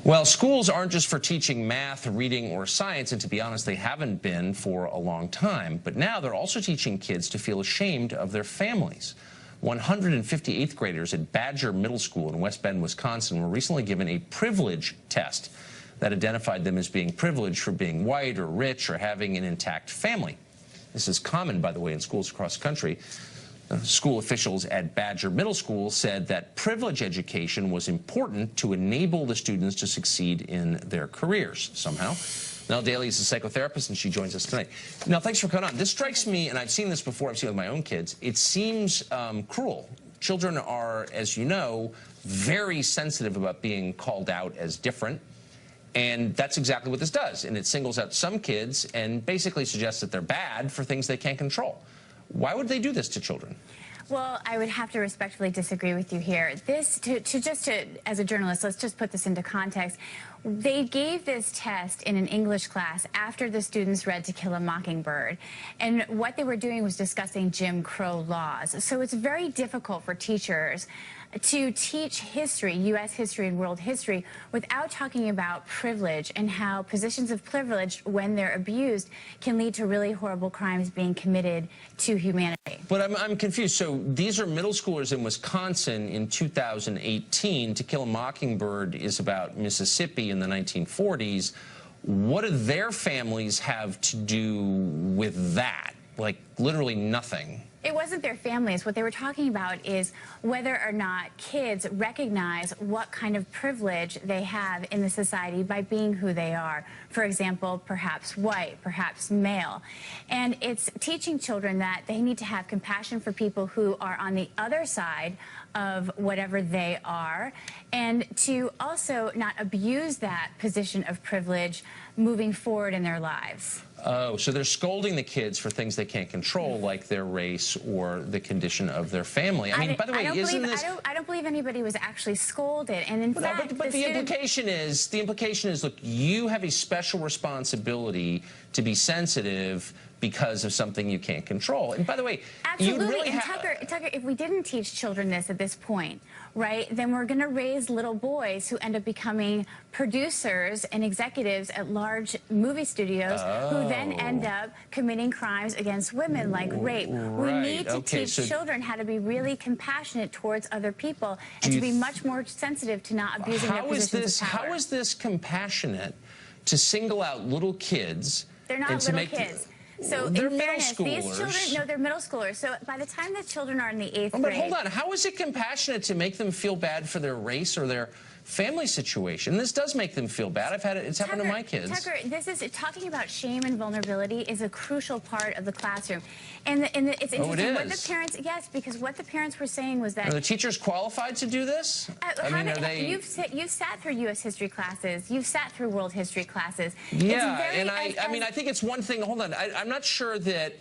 Well, schools aren't just for teaching math, reading, or science, and to be honest, they haven't been for a long time. But now they're also teaching kids to feel ashamed of their families. 158th graders at Badger Middle School in West Bend, Wisconsin, were recently given a privilege test that identified them as being privileged for being white or rich or having an intact family. This is common, by the way, in schools across the country. School officials at Badger Middle School said that privilege education was important to enable the students to succeed in their careers somehow. Nell Daly is a psychotherapist, and she joins us tonight. Nell, thanks for coming on. This strikes me, and I've seen this before, I've seen it with my own kids, it seems cruel. Children are, as you know, very sensitive about being called out as different. And that's exactly what this does. And it singles out some kids and basically suggests that they're bad for things they can't control. Why would they do this to children? Well, I would have to respectfully disagree with you here. This, as a journalist, let's just put this into context. They gave this test in an English class after the students read To Kill a Mockingbird. And what they were doing was discussing Jim Crow laws. So it's very difficult for teachers to teach history, U.S. history and world history, without talking about privilege and how positions of privilege, when they're abused, can lead to really horrible crimes being committed to humanity. But I'm confused. So these are middle schoolers in Wisconsin in 2018. To Kill a Mockingbird is about Mississippi in the 1940s. What do their families have to do with that? Like, literally nothing. It wasn't their families. What they were talking about is whether or not kids recognize what kind of privilege they have in the society by being who they are. For example, perhaps white, perhaps male. And it's teaching children that they need to have compassion for people who are on the other side of whatever they are, and to also not abuse that position of privilege moving forward in their lives. Oh, so they're scolding the kids for things they can't control, like their race or the condition of their family. I mean, by the way, isn't this... I don't believe anybody was actually scolded, and in fact... But the implication is, look, you have a special responsibility to be sensitive because of something you can't control. And by the way, absolutely. You really Tucker, if we didn't teach children this at this point, right, then we're going to raise little boys who end up becoming producers and executives at large movie studios who then end up committing crimes against women, like rape. We need to teach children how to be really compassionate towards other people and to be much more sensitive to not abusing their positions of power. How is this compassionate to single out little kids? They're not little kids. So they're in fairness, middle these children, no, they're middle schoolers. So by the time the children are in the 8th grade... But hold on, how is it compassionate to make them feel bad for their race or their family situation? This does make them feel bad. It's happened to my kids. Tucker, talking about shame and vulnerability is a crucial part of the classroom. And it's interesting what the parents, yes, because what the parents were saying was that... Are the teachers qualified to do this? You've sat through U.S. history classes. You've sat through world history classes. Yeah, and I think it's one thing, hold on, I'm not sure that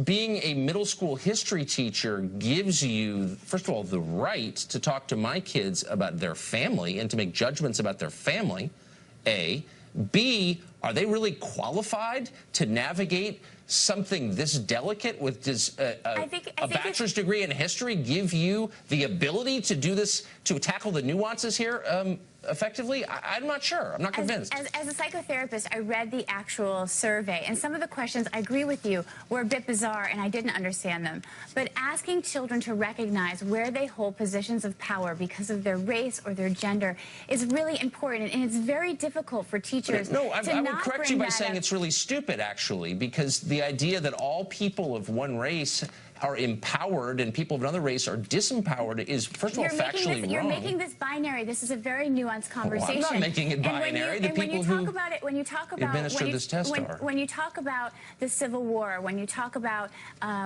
being a middle school history teacher gives you, first of all, the right to talk to my kids about their family and to make judgments about their family, A. B, are they really qualified to navigate something this delicate? Does a bachelor's degree in history give you the ability to do this, to tackle the nuances here effectively? I'm not sure. I'm not convinced. As a psychotherapist, I read the actual survey, and some of the questions, I agree with you, were a bit bizarre, and I didn't understand them. But asking children to recognize where they hold positions of power because of their race or their gender is really important, and it's very difficult for teachers to not bring that up. I would correct you by saying it's really stupid, actually, because the idea that all people of one race are empowered and people of another race are disempowered is, first of all, factually wrong. You're making this binary. This is a very nuanced conversation. I'm not making it binary. The people who administer this test are. When you talk about the Civil War, when you talk about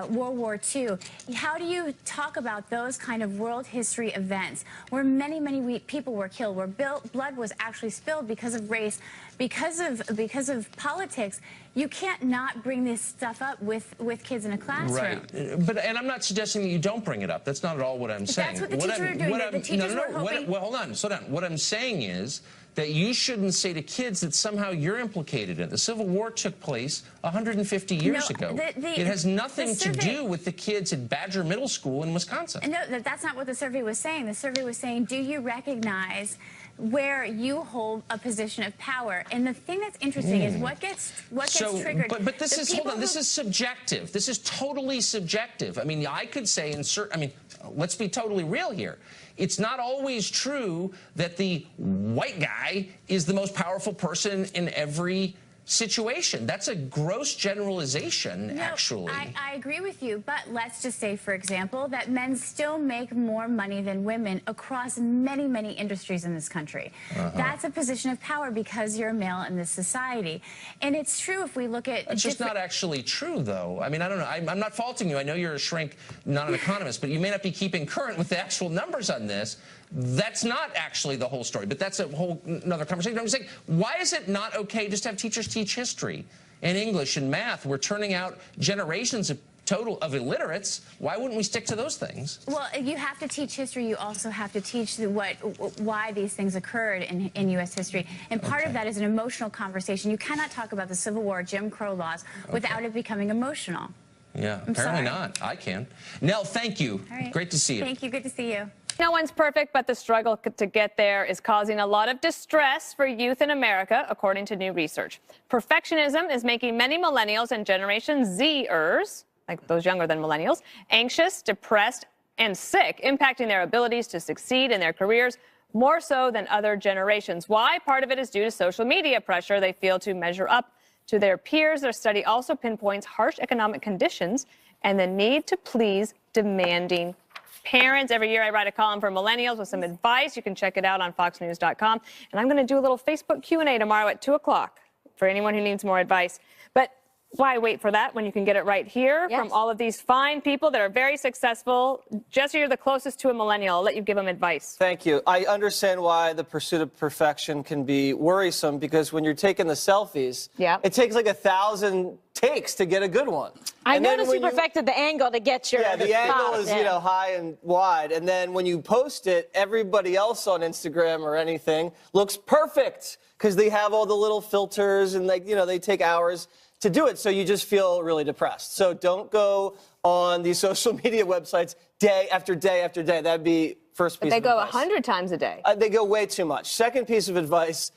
World War II, how do you talk about those kind of world history events where many, many people were killed, where blood was actually spilled because of race, because of politics? You can't not bring this stuff up with kids in a classroom. Right. And I'm not suggesting that you don't bring it up. That's not at all what I'm saying. That's what the teachers are doing. The teachers were hoping... Well, hold on, slow down. What I'm saying is that you shouldn't say to kids that somehow you're implicated in it. The Civil War took place 150 years ago. It has nothing to do with the kids at Badger Middle School in Wisconsin. No, that's not what the survey was saying. The survey was saying, do you recognize where you hold a position of power. And the thing that's interesting is what gets triggered. But this is, hold on, this is subjective. This is totally subjective. I mean, I could say let's be totally real here. It's not always true that the white guy is the most powerful person in every situation. That's a gross generalization, actually. I agree with you, but let's just say, for example, that men still make more money than women across many, many industries in this country. That's a position of power because you're a male in this society. And it's true if we look at... It's just not actually true, though. I mean, I don't know. I'm not faulting you. I know you're a shrink, not an economist, but you may not be keeping current with the actual numbers on this. That's not actually the whole story, but that's a whole another conversation. I'm saying, why is it not okay just to have teachers teach history and English and math? We're turning out generations of illiterates. Why wouldn't we stick to those things? Well, you have to teach history. You also have to teach why these things occurred in U.S. history. And part of that is an emotional conversation. You cannot talk about the Civil War, Jim Crow laws, without it becoming emotional. Yeah, apparently not. I can. Nell, thank you. All right. Great to see you. Thank you. Good to see you. No one's perfect, but the struggle to get there is causing a lot of distress for youth in America, according to new research. Perfectionism is making many millennials and Generation Zers, like those younger than millennials, anxious, depressed, and sick, impacting their abilities to succeed in their careers more so than other generations. Why? Part of it is due to social media pressure they feel to measure up to their peers. Their study also pinpoints harsh economic conditions and the need to please demanding parents. Every year I write a column for millennials with some advice. You can check it out on foxnews.com. And I'm going to do a little Facebook Q&A tomorrow at 2 o'clock for anyone who needs more advice. But why wait for that when you can get it right here from all of these fine people that are very successful? Jesse, you're the closest to a millennial. I'll let you give them advice. Thank you. I understand why the pursuit of perfection can be worrisome, because when you're taking the selfies, it takes like 1,000 takes to get a good one. I noticed you perfected the angle to get your... Yeah, the angle is, you know, high and wide. And then when you post it, everybody else on Instagram or anything looks perfect because they have all the little filters and, like, you know, they take hours to do it, so you just feel really depressed. So don't go on these social media websites day after day after day. That'd be first piece of advice. They go 100 times a day. They go way too much. Second piece of advice,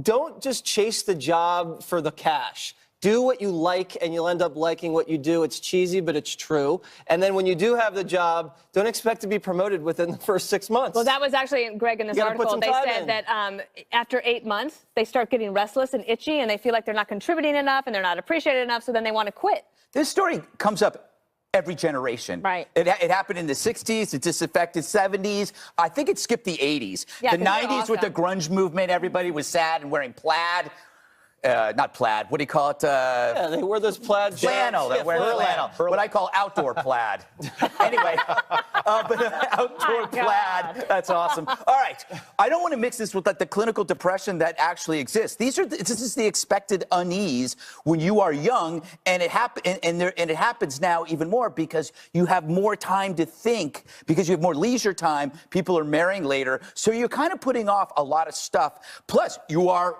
don't just chase the job for the cash. Do what you like, and you'll end up liking what you do. It's cheesy, but it's true. And then when you do have the job, don't expect to be promoted within the first 6 months. Well, that was actually, Greg, in this article, they said that after 8 months, they start getting restless and itchy, and they feel like they're not contributing enough, and they're not appreciated enough, so then they want to quit. This story comes up every generation. Right. It happened in the 60s, it disaffected 70s. I think it skipped the 80s. Yeah, the 90s with the grunge movement, everybody was sad and wearing plaid. Not plaid. What do you call it? Yeah, they wear those plaid shirts. Flannel. They wear flannel. What I call outdoor plaid. Anyway, but outdoor plaid. That's awesome. All right. I don't want to mix this with like the clinical depression that actually exists. This is the expected unease when you are young, and it happens now even more because you have more time to think, because you have more leisure time. People are marrying later, so you're kind of putting off a lot of stuff. Plus, you're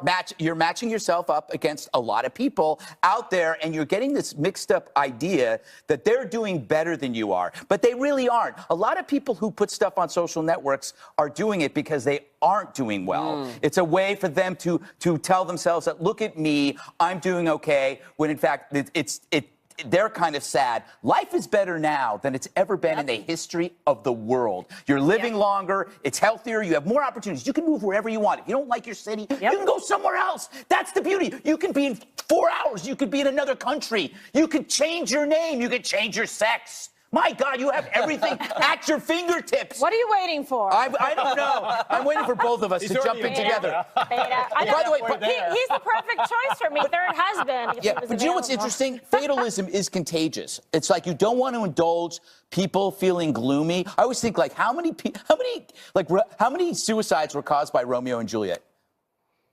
matching yourself up against a lot of people out there, and you're getting this mixed up idea that they're doing better than you are, but they really aren't. A lot of people who put stuff on social networks are doing it because they aren't doing well. It's a way for them to tell themselves that, look at me, I'm doing okay, when in fact they're kind of sad. Life is better now than it's ever been in the history of the world. You're living longer, it's healthier, you have more opportunities. You can move wherever you want. If you don't like your city, you can go somewhere else. That's the beauty. You can be in 4 hours, you could be in another country. You could change your name, you could change your sex. My God, you have everything at your fingertips. What are you waiting for? I don't know. I'm waiting for both of us to jump in together. By the way, he's the perfect choice for me. Third husband. Yeah, but you know what's interesting? Fatalism is contagious. It's like you don't want to indulge people feeling gloomy. I always think, like, how many suicides were caused by Romeo and Juliet?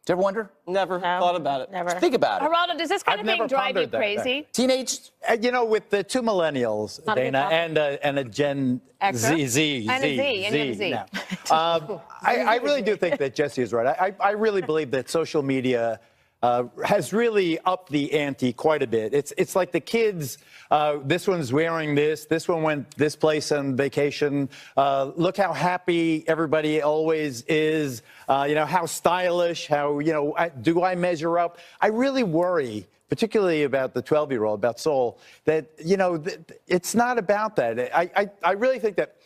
Did you ever wonder? Never thought about it. Never. Think about it. Geraldo, does this kind of thing drive you crazy? Teenage? You know, with the two millennials, Dana, and a Gen Z. Now. I really do think that Jesse is right. I really believe that social media has really upped the ante quite a bit. It's like the kids, this one's wearing this one went this place on vacation. Look how happy everybody always is, how stylish, how, do I measure up? I really worry, particularly about the 12-year-old, about Soul, that, it's not about that. I really think that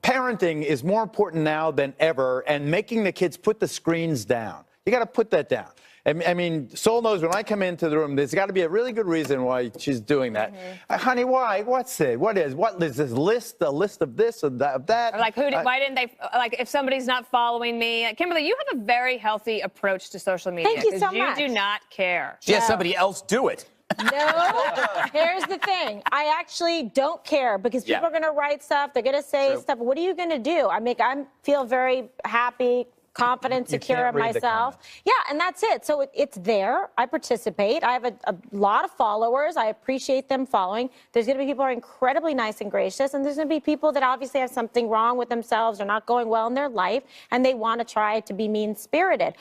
parenting is more important now than ever, and making the kids put the screens down. You got to put that down. I mean, Soul knows when I come into the room, there's got to be a really good reason why she's doing that. Honey, why? What's it? What is this list? A list of this or that? Or like, why didn't they, like, if somebody's not following me? Kimberly, you have a very healthy approach to social media. Thank you so much. You do not care. She has somebody else do it. No, here's the thing. I actually don't care because people are going to write stuff. They're going to say stuff. What are you going to do? I feel very happy, confident, secure in myself. Yeah, and that's it. So it's there. I participate. I have a lot of followers. I appreciate them following. There's going to be people who are incredibly nice and gracious, and there's going to be people that obviously have something wrong with themselves or not going well in their life, and they want to try to be mean-spirited.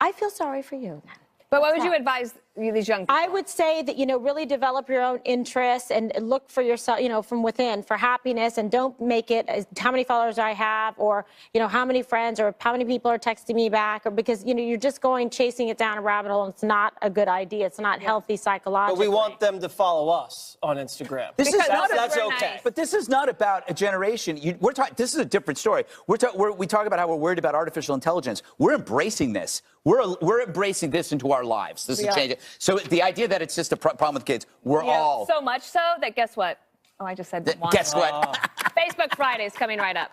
I feel sorry for you then. But what would you advise these young people? I would say that, really develop your own interests and look for yourself, from within for happiness, and don't make it how many followers I have, or, how many friends, or how many people are texting me back, or because, you're just chasing it down a rabbit hole, and it's not a good idea. It's not healthy psychologically. But we want them to follow us on Instagram. That's okay. Nice. But this is not about a generation. This is a different story. We talk about how we're worried about artificial intelligence. We're embracing this. We're embracing this into our lives. This is changing. So the idea that it's just a problem with kids, we're all. So much so that guess what? Oh, I just said that. Guess what? Facebook Friday is coming right up.